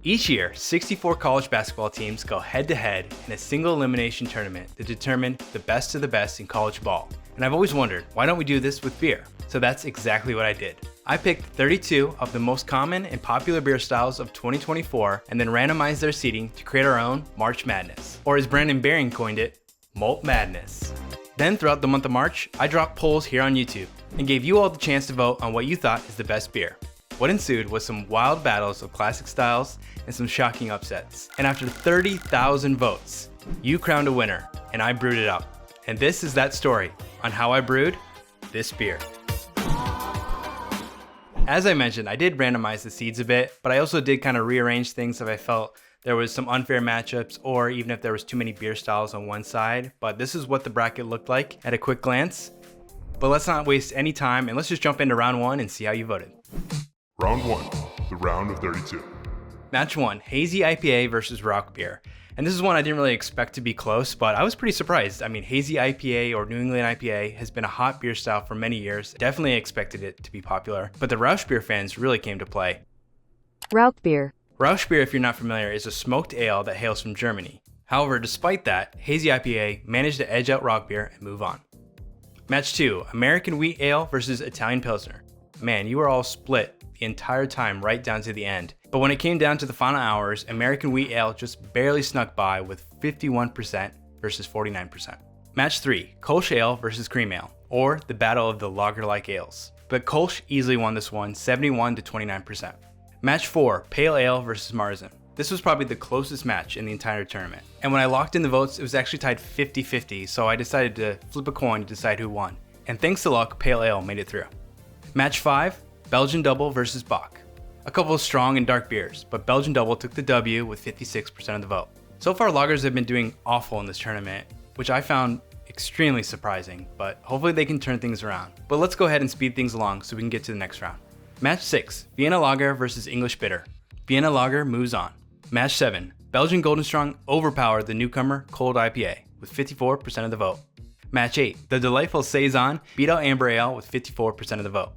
Each year, 64 college basketball teams go head-to-head in a single elimination tournament to determine the best of the best in college ball. And I've always wondered, why don't we do this with beer? So that's exactly what I did. I picked 32 of the most common and popular beer styles of 2024 and then randomized their seeding to create our own March Madness, or as Brandon Baring coined it, Malt Madness. Then throughout the month of March, I dropped polls here on YouTube and gave you all the chance to vote on what you thought is the best beer. What ensued was some wild battles of classic styles and some shocking upsets. And after 30,000 votes, you crowned a winner and I brewed it up. And this is that story on how I brewed this beer. As I mentioned, I did randomize the seeds a bit, but I also did kind of rearrange things if I felt there was some unfair matchups or even if there was too many beer styles on one side. But this is what the bracket looked like at a quick glance. But let's not waste any time and let's just jump into round one and see how you voted. Round 1, the round of 32. Match 1, Hazy IPA versus Rock Beer. And this is one I didn't really expect to be close, but I was pretty surprised. I mean, Hazy IPA or New England IPA has been a hot beer style for many years. Definitely expected it to be popular, but the Rauch beer fans really came to play. Rauch beer. Rauch beer, if you're not familiar, is a smoked ale that hails from Germany. However, despite that, Hazy IPA managed to edge out Rock beer and move on. Match 2, American Wheat Ale versus Italian Pilsner. Man, you were all split the entire time right down to the end. But when it came down to the final hours, American Wheat Ale just barely snuck by with 51% versus 49%. Match 3, Kolsch Ale versus Cream Ale, or the battle of the lager-like ales. But Kolsch easily won this one, 71 to 29%. Match 4, Pale Ale versus Marzen. This was probably the closest match in the entire tournament. And when I locked in the votes, it was actually tied 50-50, so I decided to flip a coin to decide who won. And thanks to luck, Pale Ale made it through. Match 5, Belgian Double versus Bock. A couple of strong and dark beers, but Belgian Double took the W with 56% of the vote. So far, lagers have been doing awful in this tournament, which I found extremely surprising, but hopefully they can turn things around. But let's go ahead and speed things along so we can get to the next round. Match 6, Vienna Lager versus English Bitter. Vienna Lager moves on. Match 7, Belgian Golden Strong overpowered the newcomer Cold IPA with 54% of the vote. Match 8, the delightful Saison beat out Amber Ale with 54% of the vote.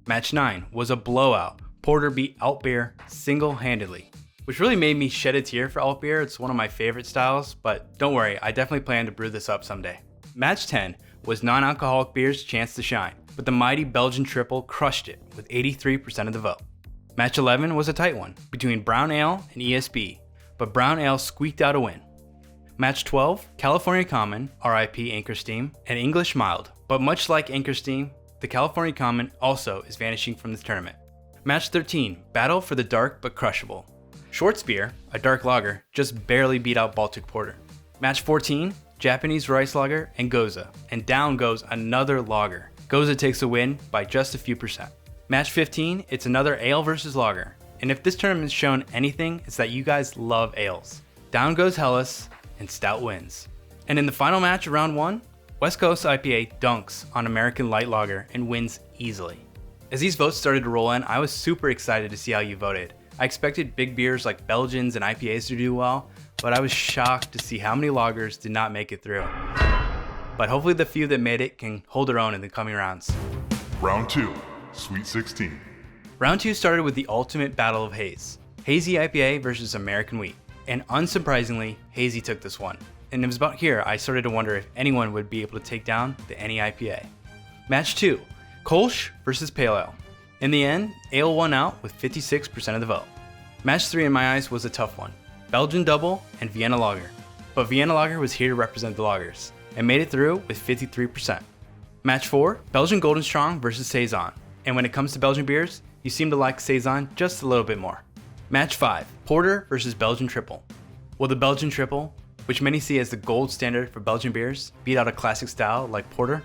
Match 9 was a blowout. Porter beat Alt Beer single-handedly, which really made me shed a tear for Alt Beer. It's one of my favorite styles, but don't worry, I definitely plan to brew this up someday. Match 10 was non-alcoholic beer's chance to shine, but the mighty Belgian Triple crushed it with 83% of the vote. Match 11 was a tight one between Brown Ale and ESB, but Brown Ale squeaked out a win. Match 12, California Common, RIP Anchor Steam, and English Mild, but much like Anchor Steam, the California Common also is vanishing from this tournament. Match 13, Battle for the Dark but Crushable. Schwarzbier, a dark lager, just barely beat out Baltic Porter. Match 14, Japanese Rice Lager and Goza, and down goes another lager. Goza takes a win by just a few percent. Match 15, it's another ale versus lager, and if this tournament's shown anything, it's that you guys love ales. Down goes Helles, and Stout wins. And in the final match of round 1, West Coast IPA dunks on American Light Lager and wins easily. As these votes started to roll in, I was super excited to see how you voted. I expected big beers like Belgians and IPAs to do well, but I was shocked to see how many lagers did not make it through. But hopefully the few that made it can hold their own in the coming rounds. Round 2, Sweet 16. Round 2 started with the ultimate battle of haze. Hazy IPA versus American Wheat. And unsurprisingly, Hazy took this one. And it was about here I started to wonder if anyone would be able to take down the any IPA. Match 2, Kolsch versus Pale Ale. In the end, Ale won out with 56% of the vote. Match 3 in my eyes was a tough one. Belgian Double and Vienna Lager. But Vienna Lager was here to represent the lagers, and made it through with 53%. Match 4, Belgian Golden Strong versus Saison. And when it comes to Belgian beers, you seem to like Saison just a little bit more. Match 5, Porter versus Belgian Triple. Will the Belgian Triple, which many see as the gold standard for Belgian beers, beat out a classic style like Porter?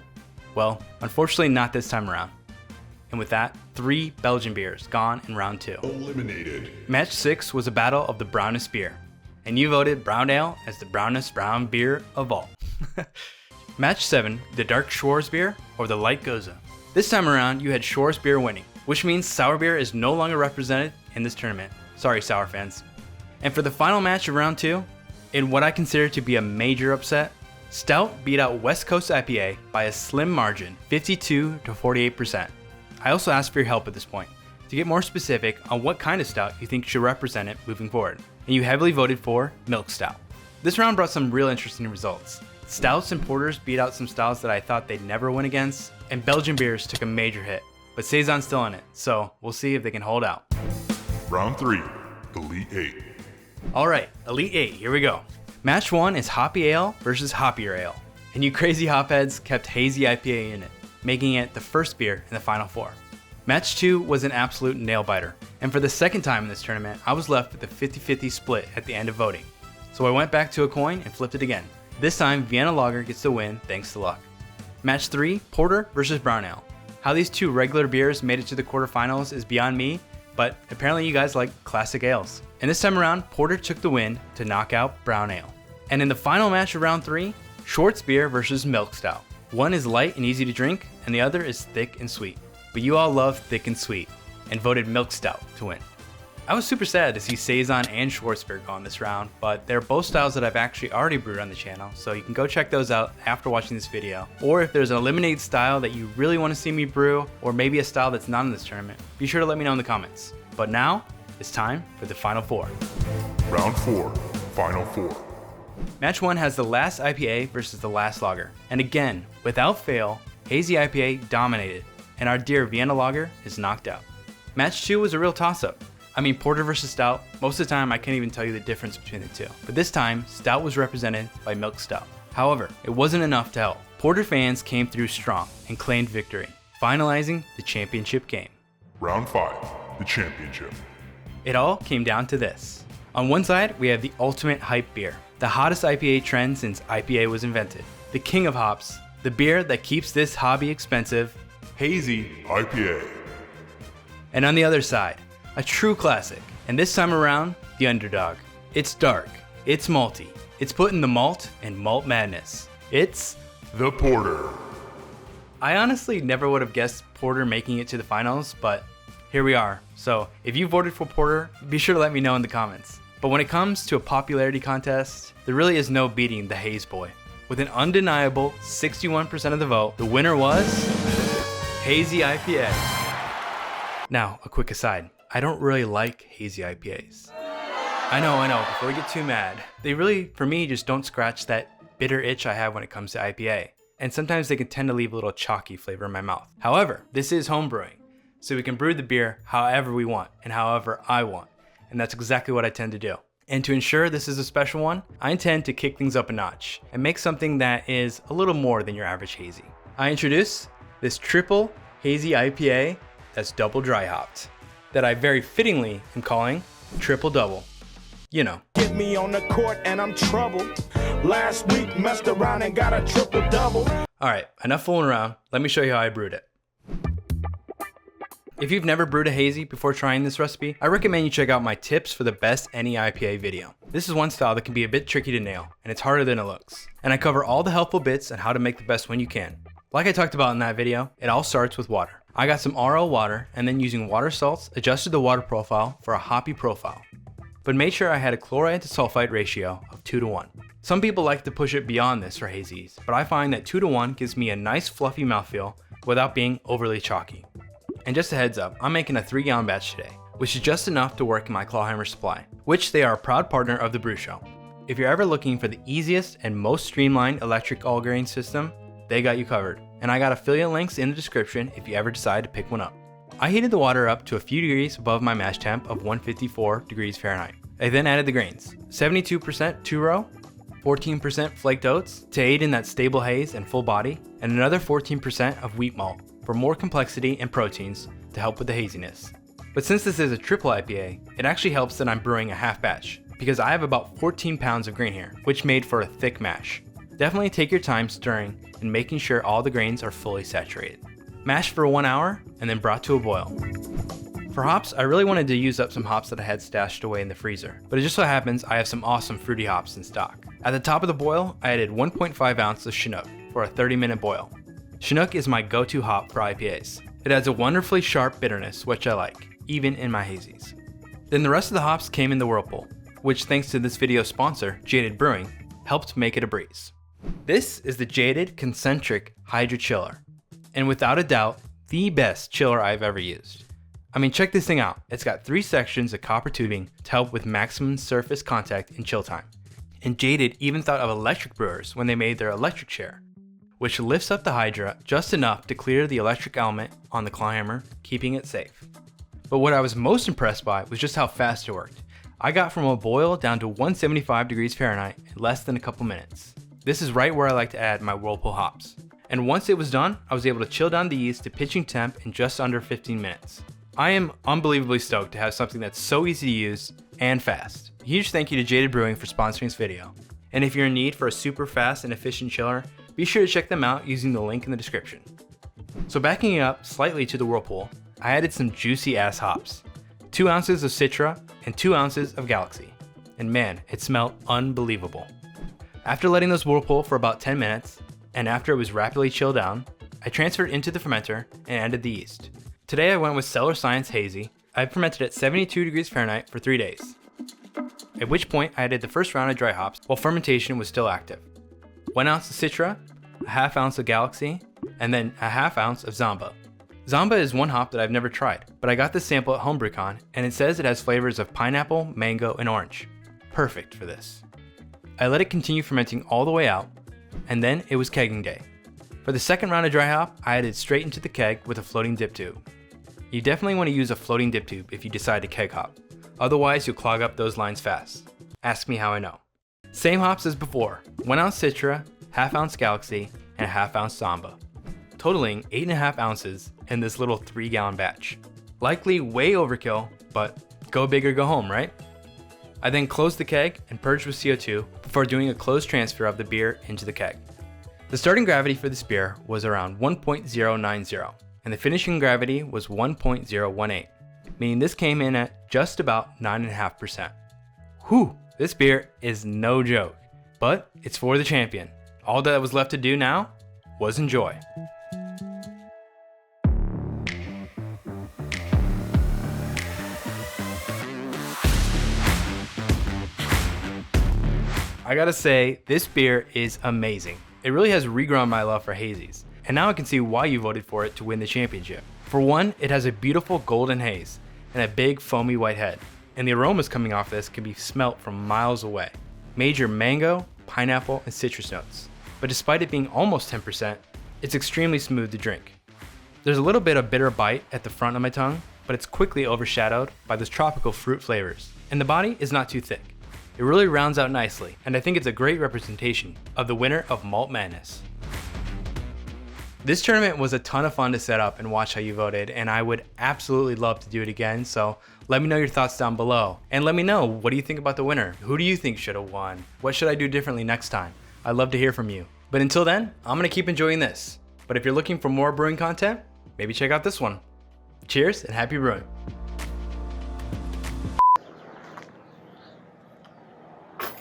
Well, unfortunately not this time around. And with that, 3 Belgian beers gone in round 2. Eliminated. Match 6 was a battle of the brownest beer, and you voted Brown Ale as the brownest brown beer of all. Match 7, the dark Schwarzbier or the light Goza. This time around, you had Schwarzbier winning, which means sour beer is no longer represented in this tournament. Sorry, sour fans. And for the final match of round 2, in what I consider to be a major upset, Stout beat out West Coast IPA by a slim margin, 52 to 48%. I also asked for your help at this point. to get more specific on what kind of stout you think should represent it moving forward, and you heavily voted for Milk Stout. This round brought some real interesting results. Stouts and porters beat out some styles that I thought they'd never win against, and Belgian beers took a major hit, but Saison's still in it, so we'll see if they can hold out. Round 3, Elite 8. Alright, Elite 8, here we go. Match 1 is Hoppy Ale versus Hoppier Ale, and you crazy hopheads kept Hazy IPA in it, making it the first beer in the Final Four. Match 2 was an absolute nail-biter, and for the second time in this tournament, I was left with a 50-50 split at the end of voting. So I went back to a coin and flipped it again. This time, Vienna Lager gets the win thanks to luck. Match 3, Porter versus Brown Ale. How these two regular beers made it to the quarterfinals is beyond me, but apparently you guys like classic ales. And this time around, Porter took the win to knock out Brown Ale. And in the final match of round 3, Schwartz Beer versus Milk Stout. One is light and easy to drink, and the other is thick and sweet. But you all love thick and sweet, and voted Milk Stout to win. I was super sad to see Saison and Schwartz Beer go on this round, but they're both styles that I've actually already brewed on the channel, so you can go check those out after watching this video. Or if there's an eliminated style that you really want to see me brew, or maybe a style that's not in this tournament, be sure to let me know in the comments. But now, it's time for the Final Four. Round 4, Final 4. Match 1 has the last IPA versus the last lager, and again, without fail, Hazy IPA dominated, and our dear Vienna Lager is knocked out. Match 2 was a real toss-up. I mean, Porter versus Stout, most of the time I can't even tell you the difference between the two. But this time, Stout was represented by Milk Stout. However, it wasn't enough to help. Porter fans came through strong and claimed victory, finalizing the championship game. Round 5, the championship. It all came down to this. On one side, we have the ultimate hype beer, the hottest IPA trend since IPA was invented, the king of hops, the beer that keeps this hobby expensive, Hazy IPA. And on the other side, a true classic, and this time around, the underdog. It's dark, it's malty, it's putting the malt and Malt Madness. It's The Porter. I honestly never would have guessed Porter making it to the finals, but here we are. So if you voted for Porter, be sure to let me know in the comments. But when it comes to a popularity contest, there really is no beating the Haze Boy. With an undeniable 61% of the vote, the winner was Hazy IPA. Now, a quick aside. I don't really like hazy IPAs. I know, before we get too mad. They really, for me, just don't scratch that bitter itch I have when it comes to IPA. And sometimes they can tend to leave a little chalky flavor in my mouth. However, this is home brewing, so we can brew the beer however we want and however I want. And that's exactly what I tend to do. And to ensure this is a special one, I intend to kick things up a notch and make something that is a little more than your average hazy. I introduce this triple hazy IPA that's double dry hopped, that I very fittingly am calling Triple Double. You know. Get me on the court and I'm troubled. Last week messed around and got a triple double. Alright, enough fooling around. Let me show you how I brewed it. If you've never brewed a hazy before trying this recipe, I recommend you check out my tips for the best any IPA video. This is one style that can be a bit tricky to nail, and it's harder than it looks. And I cover all the helpful bits and how to make the best one you can. Like I talked about in that video, it all starts with water. I got some RO water and then using water salts, adjusted the water profile for a hoppy profile. But made sure I had a chloride to sulfite ratio of 2:1. Some people like to push it beyond this for hazies, but I find that 2:1 gives me a nice fluffy mouthfeel without being overly chalky. And just a heads up, I'm making a 3-gallon batch today, which is just enough to work in my Clawhammer supply, which they are a proud partner of TheBruSho. If you're ever looking for the easiest and most streamlined electric all grain system, they got you covered. And I got affiliate links in the description if you ever decide to pick one up. I heated the water up to a few degrees above my mash temp of 154 degrees Fahrenheit. I then added the grains, 72% 2-row, 14% flaked oats to aid in that stable haze and full body, and another 14% of wheat malt for more complexity and proteins to help with the haziness. But since this is a triple IPA, it actually helps that I'm brewing a half batch, because I have about 14 pounds of grain here, which made for a thick mash. Definitely take your time stirring and making sure all the grains are fully saturated. Mashed for 1 hour and then brought to a boil. For hops, I really wanted to use up some hops that I had stashed away in the freezer, but it just so happens I have some awesome fruity hops in stock. At the top of the boil, I added 1.5 ounces of Chinook for a 30-minute boil. Chinook is my go-to hop for IPAs. It adds a wonderfully sharp bitterness, which I like, even in my hazies. Then the rest of the hops came in the whirlpool, which thanks to this video's sponsor, Jaded Brewing, helped make it a breeze. This is the Jaded Concentric Hydro Chiller, and without a doubt, the best chiller I've ever used. I mean, check this thing out. It's got 3 sections of copper tubing to help with maximum surface contact and chill time. And Jaded even thought of electric brewers when they made their electric chair, which lifts up the Hydra just enough to clear the electric element on the claw hammer, keeping it safe. But what I was most impressed by was just how fast it worked. I got from a boil down to 175 degrees Fahrenheit in less than a couple minutes. This is right where I like to add my Whirlpool hops. And once it was done, I was able to chill down the yeast to pitching temp in just under 15 minutes. I am unbelievably stoked to have something that's so easy to use and fast. A huge thank you to Jaded Brewing for sponsoring this video. And if you're in need for a super fast and efficient chiller, be sure to check them out using the link in the description. So backing it up slightly to the Whirlpool, I added some juicy ass hops. 2 ounces of Citra and 2 ounces of Galaxy. And man, it smelled unbelievable. After letting those Whirlpool for about 10 minutes, and after it was rapidly chilled down, I transferred into the fermenter and added the yeast. Today I went with Cellar Science Hazy. I fermented at 72 degrees Fahrenheit for 3 days. At which point I added the first round of dry hops while fermentation was still active. 1 ounce of Citra, a half ounce of Galaxy, and then a half ounce of Zamba. Zamba is one hop that I've never tried, but I got this sample at HomebrewCon and it says it has flavors of pineapple, mango, and orange. Perfect for this. I let it continue fermenting all the way out, and then it was kegging day. For the second round of dry hop, I added straight into the keg with a floating dip tube. You definitely want to use a floating dip tube if you decide to keg hop. Otherwise, you'll clog up those lines fast. Ask me how I know. Same hops as before, 1 ounce Citra, half ounce Galaxy, and a half ounce Zamba, totaling 8.5 ounces in this little 3-gallon batch. Likely way overkill, but go big or go home, right? I then closed the keg and purged with CO2 before doing a closed transfer of the beer into the keg. The starting gravity for this beer was around 1.090, and the finishing gravity was 1.018, meaning this came in at just about 9.5%. Whew, this beer is no joke, but it's for the champion. All that was left to do now was enjoy. I gotta say, this beer is amazing. It really has regrown my love for hazies, and now I can see why you voted for it to win the championship. For one, it has a beautiful golden haze and a big foamy white head, and the aromas coming off this can be smelt from miles away. Major mango, pineapple, and citrus notes. But despite it being almost 10%, it's extremely smooth to drink. There's a little bit of bitter bite at the front of my tongue, but it's quickly overshadowed by those tropical fruit flavors, and the body is not too thick. It really rounds out nicely, and I think it's a great representation of the winner of Malt Madness. This tournament was a ton of fun to set up and watch how you voted, and I would absolutely love to do it again, so let me know your thoughts down below. And let me know, what do you think about the winner? Who do you think should have won? What should I do differently next time? I'd love to hear from you. But until then, I'm gonna keep enjoying this. But if you're looking for more brewing content, maybe check out this one. Cheers and happy brewing.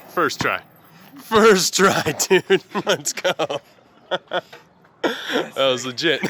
First try. First try, dude. Let's go. That was legit.